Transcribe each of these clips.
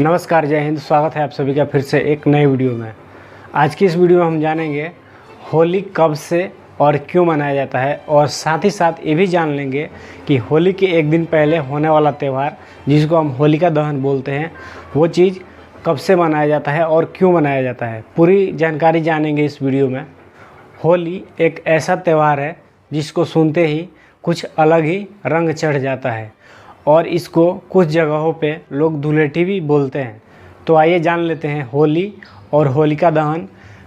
नमस्कार, जय हिंद। स्वागत है आप सभी का फिर से एक नए वीडियो में। आज की इस वीडियो में हम जानेंगे होली कब से और क्यों मनाया जाता है, और साथ ही साथ ये भी जान लेंगे कि होली के एक दिन पहले होने वाला त्यौहार जिसको हम होलिका दहन बोलते हैं, वो चीज़ कब से मनाया जाता है और क्यों मनाया जाता है। पूरी जानकारी जानेंगे इस वीडियो में। होली एक ऐसा त्यौहार है जिसको सुनते ही कुछ अलग ही रंग चढ़ जाता है, और इसको कुछ जगहों पे लोग धुलेटी भी बोलते हैं। तो आइए जान लेते हैं होली और होलिका दहन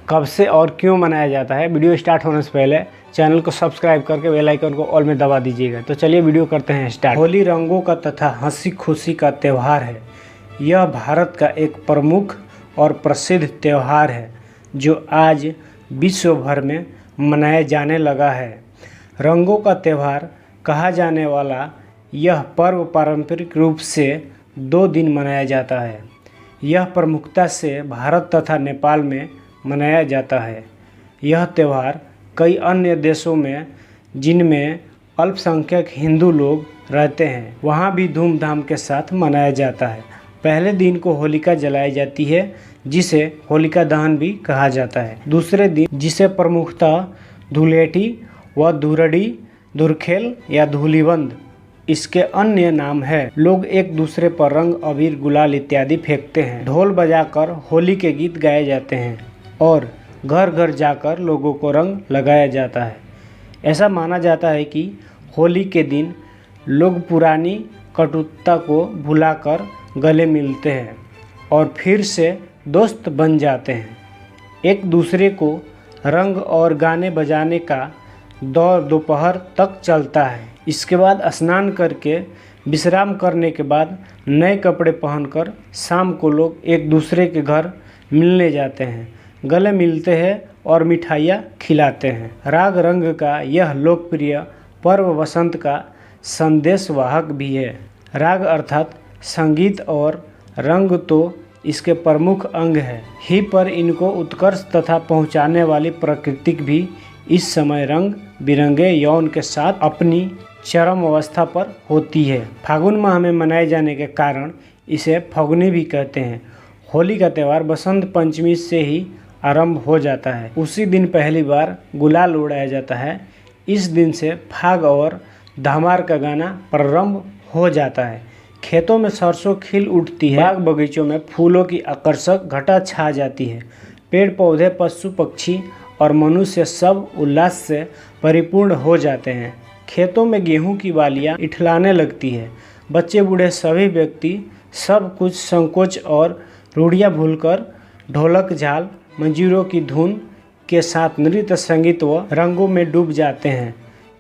कब से और क्यों मनाया जाता है। वीडियो स्टार्ट होने से पहले चैनल को सब्सक्राइब करके बेल आइकन को ऑल में दबा दीजिएगा। तो चलिए वीडियो करते हैं स्टार्ट। होली रंगों का तथा हंसी खुशी का त्यौहार है। यह भारत का एक प्रमुख और प्रसिद्ध त्यौहार है जो आज विश्व भर में मनाया जाने लगा है। रंगों का त्यौहार कहा जाने वाला यह पर्व पारंपरिक रूप से 2 दिन मनाया जाता है। यह प्रमुखता से भारत तथा नेपाल में मनाया जाता है। यह त्यौहार कई अन्य देशों में, जिनमें अल्पसंख्यक हिंदू लोग रहते हैं, वहाँ भी धूमधाम के साथ मनाया जाता है। पहले दिन को होलिका जलाई जाती है, जिसे होलिका दहन भी कहा जाता है। दूसरे दिन, जिसे प्रमुखतः धुलेटी व धुरड़ी, धुरखेल या धूलिबंद इसके अन्य नाम है, लोग एक दूसरे पर रंग, अबीर, गुलाल इत्यादि फेंकते हैं। ढोल बजाकर होली के गीत गाए जाते हैं और घर घर जाकर लोगों को रंग लगाया जाता है। ऐसा माना जाता है कि होली के दिन लोग पुरानी कटुता को भुलाकर गले मिलते हैं और फिर से दोस्त बन जाते हैं। एक दूसरे को रंग और गाने बजाने का दौर दोपहर तक चलता है। इसके बाद स्नान करके विश्राम करने के बाद नए कपड़े पहनकर शाम को लोग एक दूसरे के घर मिलने जाते हैं, गले मिलते हैं और मिठाइयाँ खिलाते हैं। राग रंग का यह लोकप्रिय पर्व वसंत का संदेशवाहक भी है। राग अर्थात संगीत और रंग तो इसके प्रमुख अंग है ही, पर इनको उत्कर्ष तथा पहुँचाने वाली प्रकृति भी इस समय रंग बिरंगे यौन के साथ अपनी चरम अवस्था पर होती है। फागुन माह में मनाए जाने के कारण इसे फागुनी भी कहते हैं। होली का त्यौहार बसंत पंचमी से ही आरंभ हो जाता है। उसी दिन पहली बार गुलाल उड़ाया जाता है। इस दिन से फाग और धमार का गाना प्रारंभ हो जाता है। खेतों में सरसों खिल उठती है। बाग बगीचों में फूलों की आकर्षक घटा छा जाती है। पेड़ पौधे, पशु पक्षी और मनुष्य सब उल्लास से परिपूर्ण हो जाते हैं। खेतों में गेहूं की बालियां इठलाने लगती है। बच्चे बूढ़े सभी व्यक्ति सब कुछ संकोच और रूढ़ियां भूलकर ढोलक, झाल, मंजीरों की धुन के साथ नृत्य, संगीत व रंगों में डूब जाते हैं।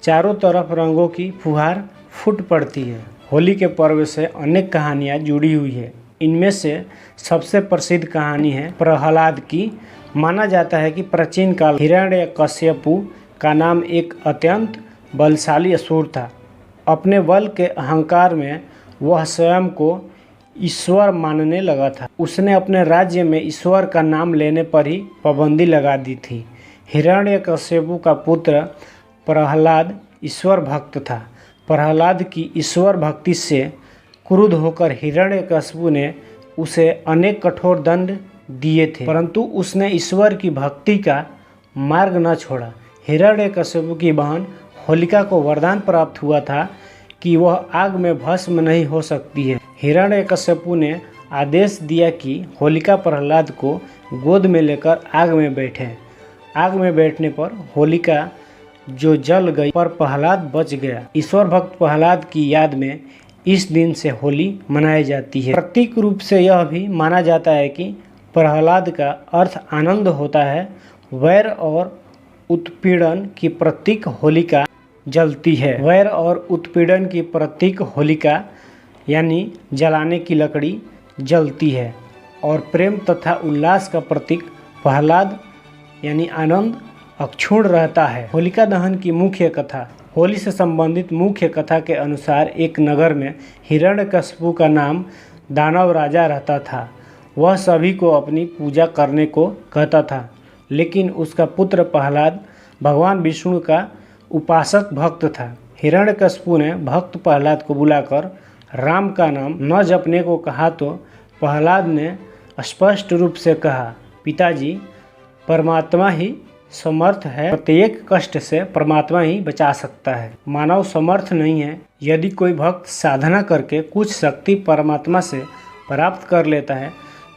चारों तरफ रंगों की फुहार फूट पड़ती है। होली के पर्व से अनेक कहानियाँ जुड़ी हुई है। इनमें से सबसे प्रसिद्ध कहानी है प्रहलाद की। माना जाता है कि प्राचीन काल हिरण्यकश्यपु का नाम एक अत्यंत बलशाली असुर था। अपने बल के अहंकार में वह स्वयं को ईश्वर मानने लगा था। उसने अपने राज्य में ईश्वर का नाम लेने पर ही पाबंदी लगा दी थी। हिरण्यकश्यपु का पुत्र प्रहलाद ईश्वर भक्त था। प्रहलाद की ईश्वर भक्ति से क्रुद्ध होकर हिरण्यकश्यपु ने उसे अनेक कठोर दंड दिए थे, परंतु उसने ईश्वर की भक्ति का मार्ग न छोड़ा। हिरण्यकश्यपु की बहन होलिका को वरदान प्राप्त हुआ था कि वह आग में भस्म नहीं हो सकती है। हिरण्यकश्यपु ने आदेश दिया कि होलिका प्रहलाद को गोद में लेकर आग में बैठे। आग में बैठने पर होलिका जो जल गई, पर प्रहलाद बच गया। ईश्वर भक्त प्रहलाद की याद में इस दिन से होली मनाई जाती है। प्रतीक रूप से यह भी माना जाता है कि प्रहलाद का अर्थ आनंद होता है। वैर और उत्पीड़न की प्रतीक होलिका जलती है। वैर और उत्पीड़न की प्रतीक होलिका यानी जलाने की लकड़ी जलती है, और प्रेम तथा उल्लास का प्रतीक प्रहलाद यानी आनंद अक्षुण्ण रहता है। होलिका दहन की मुख्य कथा। होली से संबंधित मुख्य कथा के अनुसार एक नगर में हिरण्यकश्यपु का नाम दानव राजा रहता था। वह सभी को अपनी पूजा करने को कहता था, लेकिन उसका पुत्र प्रहलाद भगवान विष्णु का उपासक भक्त था। हिरण्यकश्यपु ने भक्त प्रहलाद को बुलाकर राम का नाम न जपने को कहा तो प्रहलाद ने स्पष्ट रूप से कहा, पिताजी, परमात्मा ही समर्थ है, प्रत्येक कष्ट से परमात्मा ही बचा सकता है। मानव समर्थ नहीं है। यदि कोई भक्त साधना करके कुछ शक्ति परमात्मा से प्राप्त कर लेता है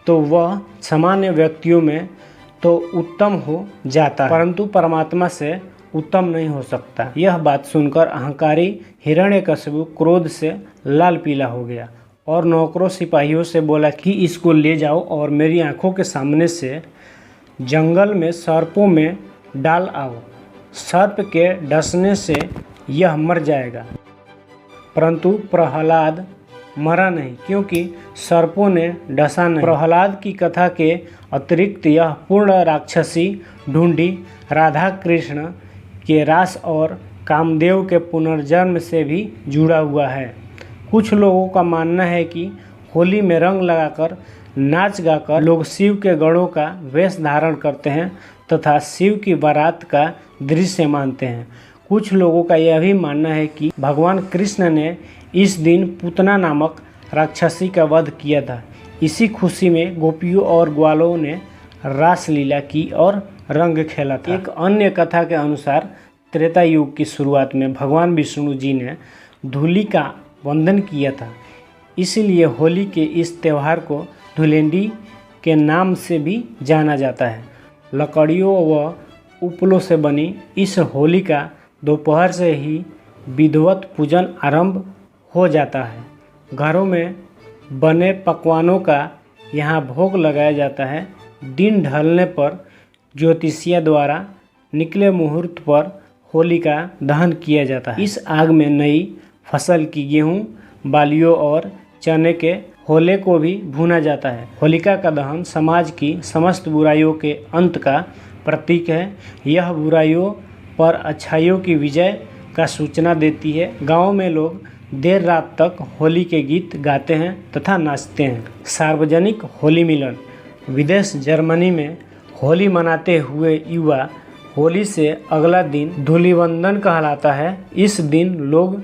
तो वह सामान्य व्यक्तियों में तो उत्तम हो जाता है, परंतु परमात्मा से उत्तम नहीं हो सकता। यह बात सुनकर अहंकारी हिरण्यकशिपु क्रोध से लाल पीला हो गया और नौकरों सिपाहियों से बोला कि इसको ले जाओ और मेरी आंखों के सामने से जंगल में सर्पों में डाल आओ। सर्प के डसने से यह मर जाएगा। परंतु प्रहलाद मरा नहीं, क्योंकि सर्पों ने डसा नहीं। प्रहलाद की कथा के अतिरिक्त यह पूर्ण राक्षसी ढूंढी राधा कृष्ण के रास और कामदेव के पुनर्जन्म से भी जुड़ा हुआ है। कुछ लोगों का मानना है कि होली में रंग लगाकर नाच गाकर लोग शिव के गणों का वेश धारण करते हैं तथा शिव की बारात का दृश्य मानते हैं। कुछ लोगों का यह भी मानना है कि भगवान कृष्ण ने इस दिन पूतना नामक राक्षसी का वध किया था। इसी खुशी में गोपियों और ग्वालों ने रास लीला की और रंग खेला था। एक अन्य कथा के अनुसार त्रेता युग की शुरुआत में भगवान विष्णु जी ने धूलि का वंदन किया था, इसलिए होली के इस त्यौहार को धुलेंडी के नाम से भी जाना जाता है। लकड़ियों व उपलों से बनी इस होली का दोपहर से ही विधिवत पूजन आरंभ हो जाता है। घरों में बने पकवानों का यहाँ भोग लगाया जाता है। दिन ढलने पर ज्योतिषिया द्वारा निकले मुहूर्त पर होली का दहन किया जाता है। इस आग में नई फसल की गेहूँ, बालियों और चने के होले को भी भूना जाता है। होलिका का दहन समाज की समस्त बुराइयों के अंत का प्रतीक है। यह बुराइयों पर अच्छाइयों की विजय का सूचना देती है। गाँव में लोग देर रात तक होली के गीत गाते हैं तथा नाचते हैं। सार्वजनिक होली मिलन। विदेश जर्मनी में होली मनाते हुए युवा होली से अगला दिन धूलिवंदन कहलाता है। इस दिन लोग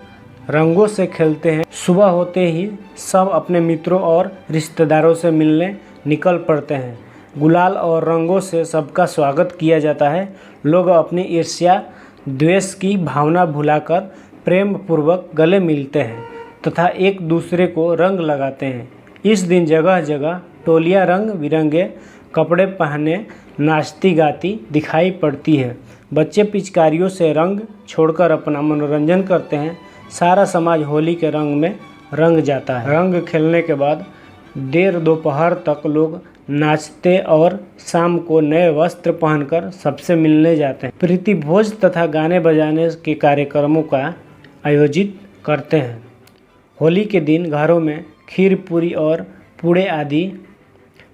रंगों से खेलते हैं। सुबह होते ही सब अपने मित्रों और रिश्तेदारों से मिलने निकल पड़ते हैं। गुलाल और रंगों से सबका स्वागत किया जाता है। लोग अपनी ईर्ष्या द्वेष की भावना भुलाकर प्रेम पूर्वक गले मिलते हैं तथा एक दूसरे को रंग लगाते हैं। इस दिन जगह जगह टोलियां रंग बिरंगे कपड़े पहने नाचती गाती दिखाई पड़ती है। बच्चे पिचकारियों से रंग छोड़कर अपना मनोरंजन करते हैं। सारा समाज होली के रंग में रंग जाता है। रंग खेलने के बाद देर दोपहर तक लोग नाचते और शाम को नए वस्त्र पहनकर सबसे मिलने जाते हैं। प्रीति भोज तथा गाने बजाने के कार्यक्रमों का आयोजित करते हैं। होली के दिन घरों में खीर, पूरी और पूड़े आदि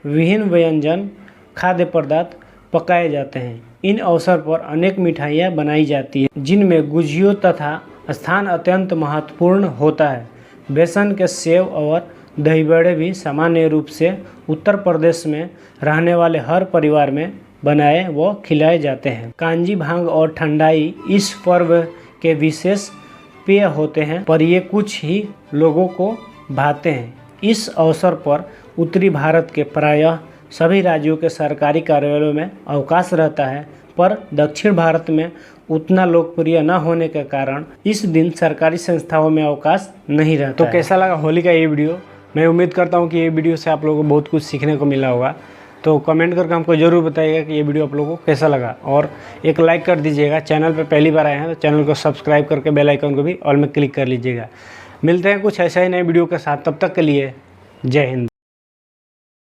विभिन्न व्यंजन खाद्य पदार्थ पकाए जाते हैं। इन अवसर पर अनेक मिठाइयाँ बनाई जाती हैं, जिनमें गुजियों तथा स्थान अत्यंत महत्वपूर्ण होता है। बेसन के सेव और दही बड़े भी सामान्य रूप से उत्तर प्रदेश में रहने वाले हर परिवार में बनाए व खिलाए जाते हैं। कांजी, भांग और ठंडाई इस पर्व के विशेष पेय होते हैं, पर ये कुछ ही लोगों को भाते हैं। इस अवसर पर उत्तरी भारत के प्रायः सभी राज्यों के सरकारी कार्यालयों में अवकाश रहता है, पर दक्षिण भारत में उतना लोकप्रिय न होने के कारण इस दिन सरकारी संस्थाओं में अवकाश नहीं रहता। तो कैसा लगा होली का ये वीडियो? मैं उम्मीद करता हूँ कि ये वीडियो से आप लोगों को बहुत कुछ सीखने को मिला होगा। तो कमेंट करके हमको ज़रूर बताइएगा कि ये वीडियो आप लोगों को कैसा लगा, और एक लाइक कर दीजिएगा। चैनल पर पहली बार आए हैं तो चैनल को सब्सक्राइब करके बेल आइकन को भी ऑल में क्लिक कर लीजिएगा। मिलते हैं कुछ ऐसा ही नए वीडियो के साथ, तब तक के लिए जय हिंद।